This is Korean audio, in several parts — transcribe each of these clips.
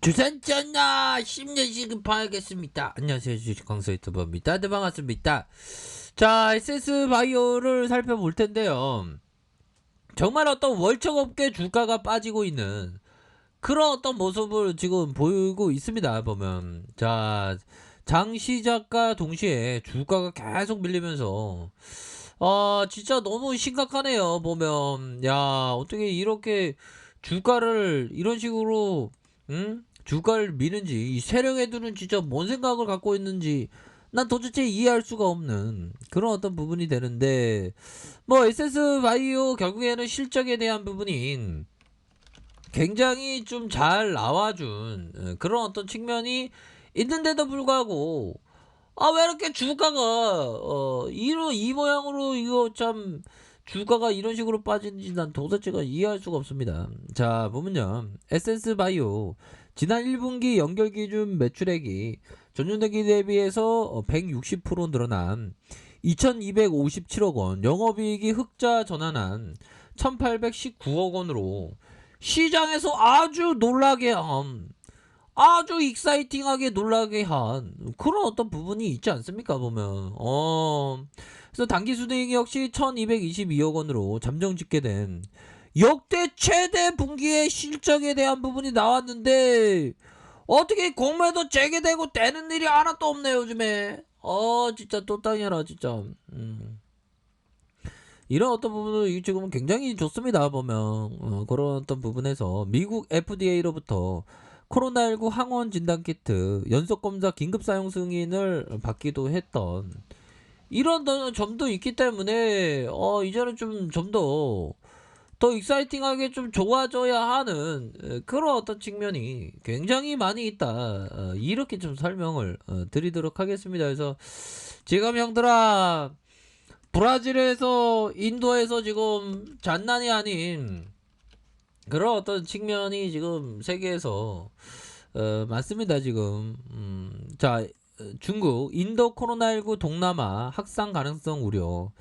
주산전나 10년씩은 봐야겠습니다. 안녕하세요, 주식광수 유튜버입니다. 네, 반갑습니다. 자, SS바이오를 살펴볼 텐데요. 정말 어떤 월척없게 주가가 빠지고 있는 그런 어떤 모습을 지금 보이고 있습니다. 보면 자, 장 시작과 동시에 주가가 계속 밀리면서 진짜 너무 심각하네요. 보면 야, 어떻게 이렇게 주가를 이런 식으로 주가를 미는지, 이 세력 애들은 진짜 뭔 생각을 갖고 있는지 난 도대체 이해할 수가 없는 그런 어떤 부분이 되는데, 뭐 SS 바이오 결국에는 실적에 대한 부분이 굉장히 좀 잘 나와준 그런 어떤 측면이 있는데도 불구하고 왜 이렇게 주가가 이런 이 모양으로, 이거 참 주가가 이런 식으로 빠지는지 난 도대체가 이해할 수가 없습니다. 자, 보면요, 에센스 바이오 지난 1분기 연결 기준 매출액이 전년대기 대비해서 160% 늘어난 2257억 원, 영업이익이 흑자 전환한 1819억 원으로 시장에서 아주 익사이팅하게 놀라게 한 그런 어떤 부분이 있지 않습니까? 보면 그래서 당기순이익 역시 1222억 원으로 잠정 집계된 역대 최대 분기의 실적에 대한 부분이 나왔는데, 어떻게 공매도 재개되고 되는 일이 하나도 없네요, 요즘에. 진짜 또 땅이라 진짜. 이런 어떤 부분은 지금 굉장히 좋습니다. 보면 그런 어떤 부분에서 미국 FDA로부터 코로나19 항원 진단키트 연속 검사 긴급 사용 승인을 받기도 했던 이런 점도 있기 때문에 이제는 좀 더 익사이팅하게 좀 좋아져야 하는 그런 어떤 측면이 굉장히 많이 있다. 이렇게 좀 설명을 드리도록 하겠습니다. 그래서 지금 형들아, 브라질에서 인도에서 지금 장난이 아닌 그런 어떤 측면이 지금 세계에서 많습니다. 지금 자, 중국 인도 코로나19 동남아 확산 가능성 우려.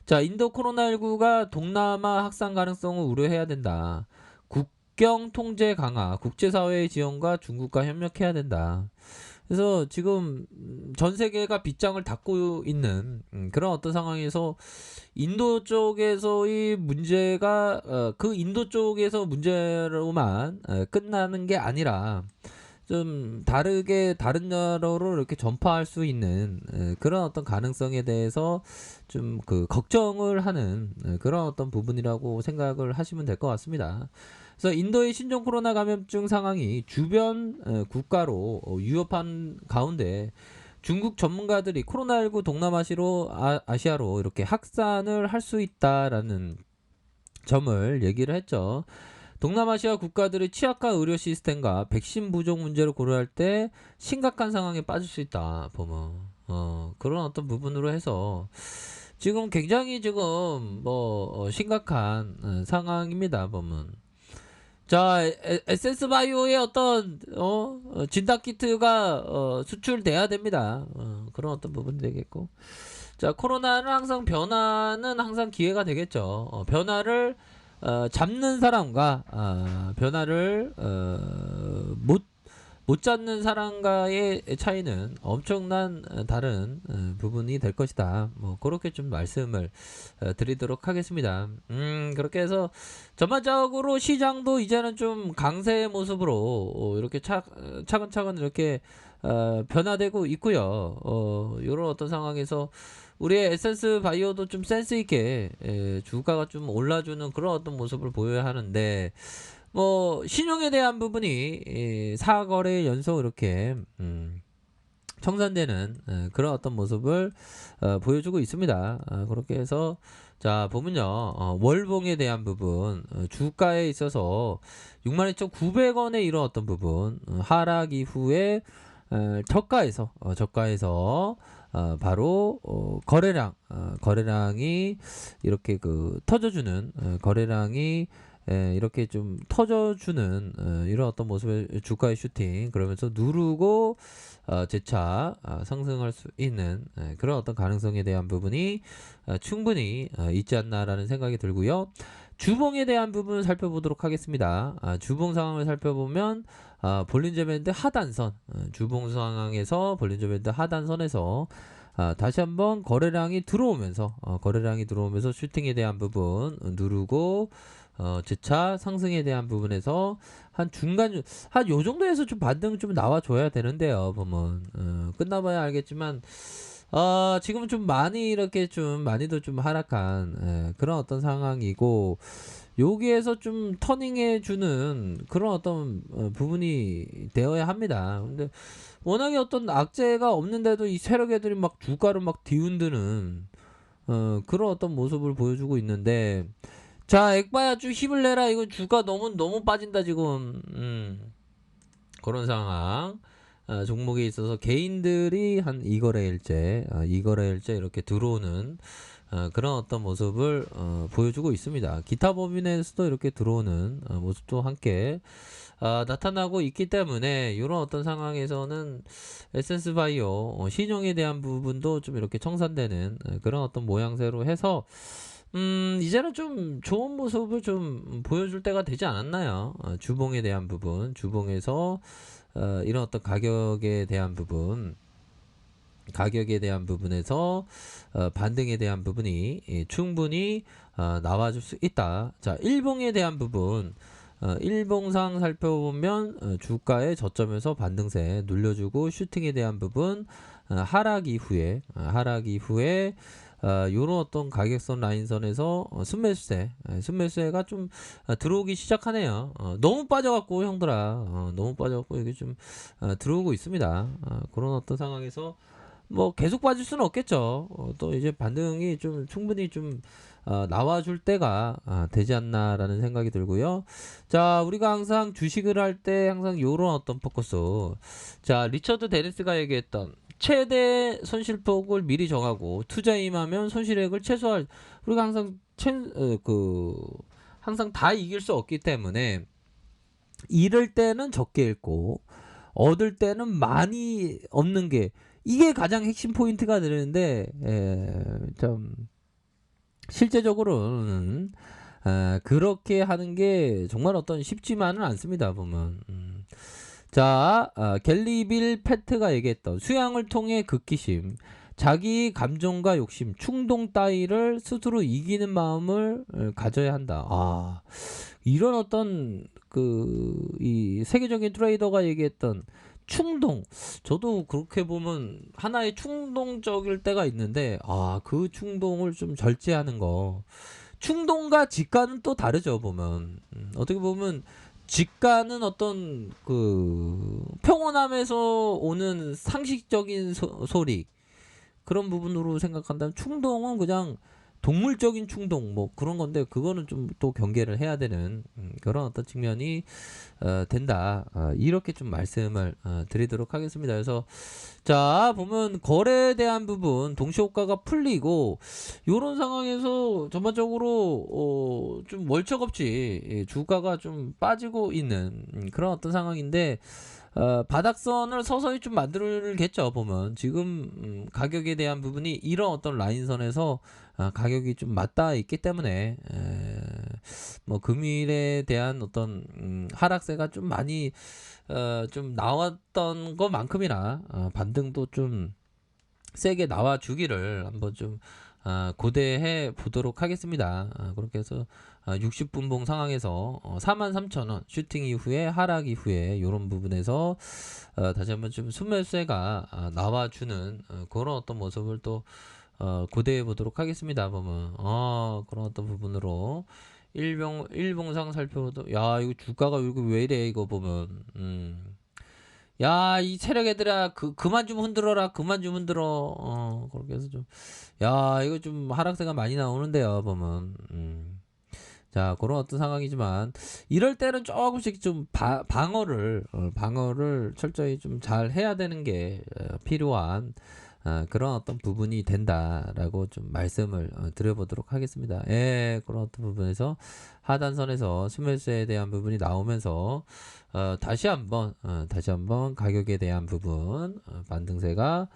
자, 인도 코로나19가 동남아 확산 가능성을 우려해야 된다. 국경 통제 강화, 국제사회의 지원과 중국과 협력해야 된다. 그래서 지금 전 세계가 빗장을 닫고 있는 그런 어떤 상황에서 인도 쪽에서의 문제가 그 인도 쪽에서 문제로만 끝나는 게 아니라 좀 다르게 다른 나라로 이렇게 전파할 수 있는 그런 어떤 가능성에 대해서 좀 그 걱정을 하는 그런 어떤 부분이라고 생각을 하시면 될 것 같습니다. 그래서 인도의 신종 코로나 감염증 상황이 주변 국가로 위협한 가운데 중국 전문가들이 코로나19 동남아시로 아시아로 이렇게 확산을 할 수 있다라는 점을 얘기를 했죠. 동남아시아 국가들의 취약한 의료 시스템과 백신 부족 문제를 고려할 때 심각한 상황에 빠질 수 있다. 보면 그런 어떤 부분으로 해서 지금 굉장히 지금 뭐 심각한 상황입니다. 보면 자, 에센스 바이오의 어떤 진단 키트가 수출돼야 됩니다. 그런 어떤 부분이 되겠고, 자, 코로나는 항상 변화는 항상 기회가 되겠죠. 변화를 잡는 사람과 변화를 못 잡는 사람과의 차이는 엄청난 다른 부분이 될 것이다. 뭐 그렇게 좀 말씀을 드리도록 하겠습니다. 그렇게 해서 전반적으로 시장도 이제는 좀 강세의 모습으로 이렇게 차근차근 이렇게 변화되고 있고요. 이런 어떤 상황에서 우리의 에센스 바이오도 좀 센스 있게 주가가 좀 올라주는 그런 어떤 모습을 보여야 하는데, 뭐 신용에 대한 부분이 4거래 연속 이렇게 청산되는 그런 어떤 모습을 보여주고 있습니다. 그렇게 해서 자, 보면요, 월봉에 대한 부분 주가에 있어서 62,900원의 이런 어떤 부분 하락 이후에 저가에서 바로 거래량이 이렇게 그 터져주는 거래량이 이렇게 좀 터져주는 이런 어떤 모습의 주가의 슈팅, 그러면서 누르고 재차 상승할 수 있는 그런 어떤 가능성에 대한 부분이 충분히 있지 않나라는 생각이 들고요. 주봉에 대한 부분 살펴보도록 하겠습니다. 주봉 상황을 살펴보면 볼린저 밴드 하단선, 주봉 상황에서 볼린저 밴드 하단선에서 다시 한번 거래량이 들어오면서 슈팅에 대한 부분 누르고 재차 상승에 대한 부분에서 한 중간 한 요 정도에서 좀 반등 좀 나와줘야 되는데요. 보면 끝나봐야 알겠지만 지금은 좀 많이 이렇게 좀 많이도 좀 하락한 그런 어떤 상황이고, 여기에서 좀 터닝해 주는 그런 어떤 부분이 되어야 합니다. 근데 워낙에 어떤 악재가 없는데도 이 세력 애들이 막 주가를 막 뒤흔드는 그런 어떤 모습을 보여주고 있는데, 자, 액바야 좀 힘을 내라. 이거 주가 너무 빠진다 지금. 그런 상황. 종목에 있어서 개인들이 한 2거래일째 이렇게 들어오는 그런 어떤 모습을 보여주고 있습니다. 기타 법인에서도 이렇게 들어오는 모습도 함께 나타나고 있기 때문에, 이런 어떤 상황에서는 에센스바이오 신용에 대한 부분도 좀 이렇게 청산되는 그런 어떤 모양새로 해서 이제는 좀 좋은 모습을 좀 보여줄 때가 되지 않았나요? 주봉에 대한 부분, 주봉에서 이런 어떤 가격에 대한 부분에서 반등에 대한 부분이 충분히 나와줄 수 있다. 자, 일봉에 대한 부분, 일봉상 살펴보면 주가의 저점에서 반등세 눌려주고, 슈팅에 대한 부분 하락 이후에 요런 어떤 가격선 라인선에서 순매수세가 좀 들어오기 시작하네요. 너무 빠져갖고 형들아, 너무 빠져갖고 이게 좀 들어오고 있습니다. 그런 어떤 상황에서 뭐 계속 빠질 수는 없겠죠. 또 이제 반등이 좀 충분히 좀 나와줄 때가 되지 않나라는 생각이 들고요. 자, 우리가 항상 주식을 할 때 항상 요런 어떤 포커스, 자, 리처드 데니스가 얘기했던 최대 손실폭을 미리 정하고 투자에 임하면 손실액을 최소화할, 우리가 항상 항상 다 이길 수 없기 때문에 잃을 때는 적게 잃고 얻을 때는 많이 얻는 게, 이게 가장 핵심 포인트가 되는데, 좀 실제적으로는 그렇게 하는 게 정말 어떤 쉽지만은 않습니다. 보면 자, 갤리빌 패트가 얘기했던 수양을 통해 극기심, 자기 감정과 욕심, 충동 따위를 스스로 이기는 마음을 가져야 한다. 이런 어떤 이 세계적인 트레이더가 얘기했던 충동, 저도 그렇게 보면 하나의 충동적일 때가 있는데, 그 충동을 좀 절제하는 거. 충동과 직관은 또 다르죠. 보면 어떻게 보면 직관은 어떤 평온함에서 오는 상식적인 소리, 그런 부분으로 생각한다면, 충동은 그냥 동물적인 충동 뭐 그런 건데, 그거는 좀 또 경계를 해야 되는 그런 어떤 측면이 된다. 이렇게 좀 말씀을 드리도록 하겠습니다. 그래서 자, 보면 거래에 대한 부분 동시효과가 풀리고, 요런 상황에서 전반적으로 좀 월척없이 주가가 좀 빠지고 있는 그런 어떤 상황인데, 바닥선을 서서히 좀 만들겠죠. 보면 지금 가격에 대한 부분이 이런 어떤 라인선에서 가격이 좀 맞닿아 있기 때문에, 뭐 금일에 대한 어떤 하락세가 좀 많이 좀 나왔던 것만큼이나 반등도 좀 세게 나와주기를 한번 좀 고대해 보도록 하겠습니다. 그렇게 해서 60분봉 상황에서 43,000원 슈팅 이후에 하락 이후에 이런 부분에서 다시 한번 좀 순매수세가 나와주는 그런 어떤 모습을 또 고대해 보도록 하겠습니다. 보면 그런 어떤 부분으로 일봉상 살펴도, 야, 이거 주가가 이거 왜 이래 이거 보면, 야, 이 세력 애들아, 그만 좀 흔들어라, 그만 좀 흔들어. 그렇게 해서 좀, 야, 이거 좀 하락세가 많이 나오는데요, 보면. 자, 그런 어떤 상황이지만, 이럴 때는 조금씩 좀 방어를 철저히 좀 잘 해야 되는 게 필요한 그런 어떤 부분이 된다라고 좀 말씀을 드려보도록 하겠습니다. 예, 그런 어떤 부분에서 하단선에서 수매수에 대한 부분이 나오면서 다시 한번 가격에 대한 부분 반등세가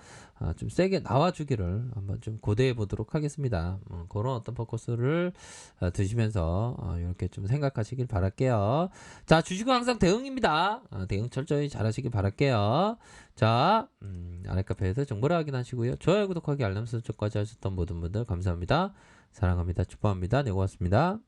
좀 세게 나와주기를 한번 좀 고대해 보도록 하겠습니다. 그런 어떤 포커스를 드시면서 이렇게 좀 생각하시길 바랄게요. 자, 주식은 항상 대응입니다. 대응 철저히 잘 하시길 바랄게요. 자, 아랫카페에서 정보를 확인하시고요. 좋아요, 구독하기, 알람 설정까지 하셨던 모든 분들 감사합니다. 사랑합니다. 축복합니다. 네, 고맙습니다.